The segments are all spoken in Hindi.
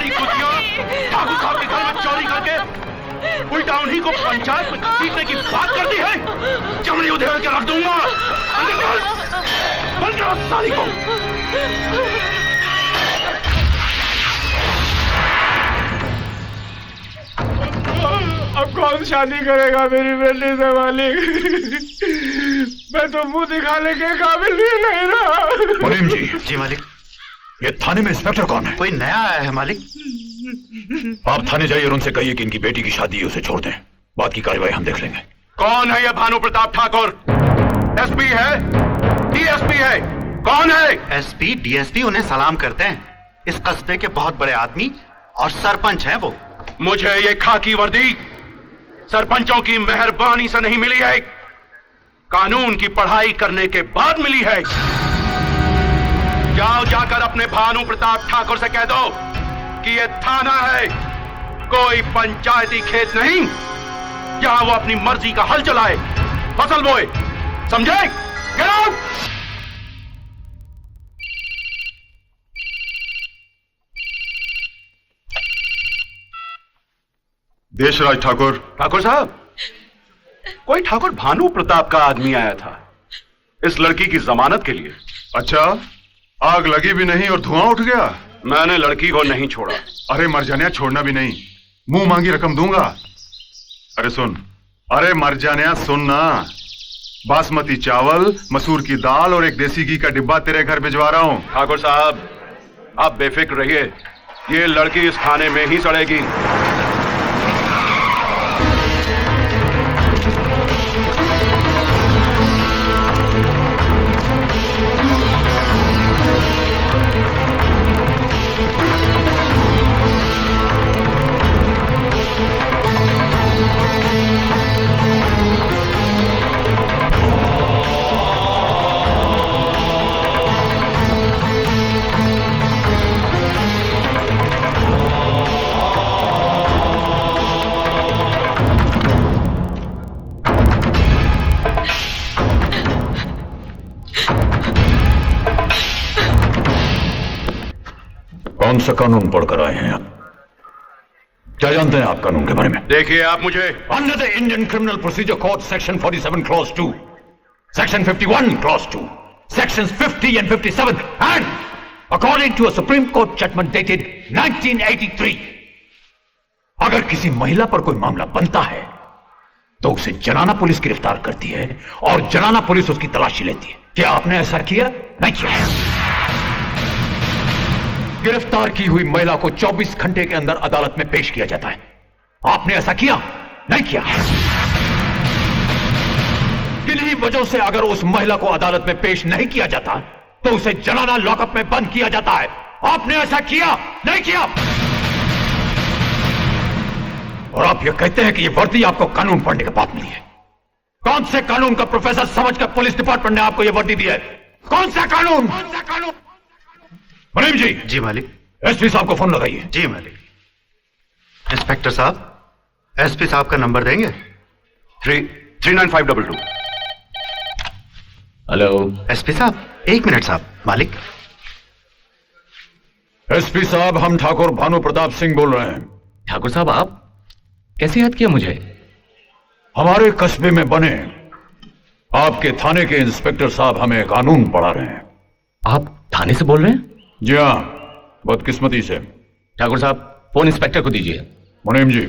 सारी खुशियाँ ठाकुर साहब के घर में चोरी करके उल्टा उन्हीं को पंचायत में घसीटने की बात करती है। चमड़ी उधेड़ के रख दूंगा। बंद करो साली को। अब कौन शादी करेगा मेरी बेटी से मालिक? मैं तो मुंह दिखाने के काबिल भी नहीं रहा। मुनीम जी। जी मालिक। ये थाने में इंस्पेक्टर कौन है? कोई नया आया है मालिक। आप थाने जाइए और उनसे कहिए कि इनकी बेटी की शादी है, उसे छोड़ दें। बात की कार्रवाई हम देख लेंगे। कौन है ये भानु प्रताप ठाकुर? एसपी है? डीएसपी है? कौन है? एसपी डीएसपी उन्हें सलाम करते हैं। इस कस्बे के बहुत बड़े आदमी और सरपंच हैं वो। मुझे ये खाकी वर्दी सरपंचों की मेहरबानी से नहीं मिली है, कानून की पढ़ाई करने के बाद मिली है। जाओ जाकर अपने भानु प्रताप ठाकुर से कह दो कि ये थाना है, कोई पंचायती खेत नहीं जहां वो अपनी मर्जी का हल चलाए, फसल बोए। समझे? Get out! देशराज ठाकुर। ठाकुर साहब, कोई ठाकुर भानु प्रताप का आदमी आया था इस लड़की की जमानत के लिए। अच्छा, आग लगी भी नहीं और धुआं उठ गया? मैंने लड़की को नहीं छोड़ा। अरे मरजानिया, छोड़ना भी नहीं, मुंह मांगी रकम दूंगा। अरे सुन, अरे मरजानिया सुनना, बासमती चावल, मसूर की दाल और एक देसी घी का डिब्बा तेरे घर भिजवा रहा हूं। ठाकुर साहब, आप बेफिक्र रहिए, ये लड़की इस खाने में ही सड़ेगी। कौन सा कानून पढ़कर आए हैं आप? क्या जानते हैं आप कानून के बारे में? देखिए आप मुझे under the Indian criminal procedure code section 47 clause 2, section 51 clause 2, sections 50 and 57 and according to a Supreme Court judgment dated 1983, अगर किसी महिला पर कोई मामला बनता है तो उसे जनाना पुलिस गिरफ्तार करती है और जनाना पुलिस उसकी तलाशी लेती है। क्या आपने ऐसा किया? नहीं किया। गिरफ्तार की हुई महिला को 24 घंटे के अंदर अदालत में पेश किया जाता है। आपने ऐसा किया? नहीं किया। किन्हीं वजहों से अगर उस महिला को अदालत में पेश नहीं किया जाता तो उसे जनाना लॉकअप में बंद किया जाता है। आपने ऐसा किया? नहीं किया। और आप ये कहते हैं कि ये वर्दी आपको कानून पढ़ने के बाद मिली है। कौन से कानून का प्रोफेसर समझकर पुलिस डिपार्टमेंट ने आपको ये वर्दी दी है? कौन सा कानून? कौन सा कानून? मुनीम जी। जी मालिक। एसपी साहब को फोन लगाइए। जी मालिक। इंस्पेक्टर साहब, एसपी साहब का नंबर देंगे? 39522। हेलो एसपी साहब, एक मिनट साहब। मालिक। एसपी साहब, हम ठाकुर भानु प्रताप सिंह बोल रहे हैं। ठाकुर साहब, आप कैसे याद किया मुझे? हमारे कस्बे में बने आपके थाने के इंस्पेक्टर साहब हमें कानून पढ़ा रहे हैं। आप थाने से बोल रहे हैं? जी हाँ, बदकिस्मती से। ठाकुर साहब, फोन इंस्पेक्टर को दीजिए। मुनीम जी।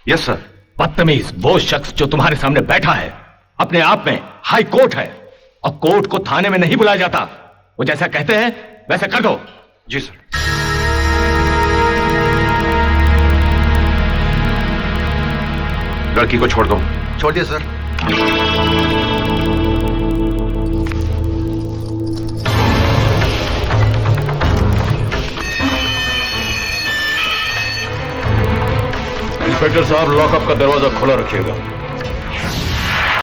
Yes sir. बदतमीज, वो शख्स जो तुम्हारे सामने बैठा है अपने आप में हाई कोर्ट है और कोर्ट को थाने में नहीं बुलाया जाता। वो जैसा कहते हैं वैसा कर दो। जी सर। लड़की को छोड़ दो। छोड़ दिया सर। इंस्पेक्टर साहब, लॉकअप का दरवाजा खुला रखिएगा।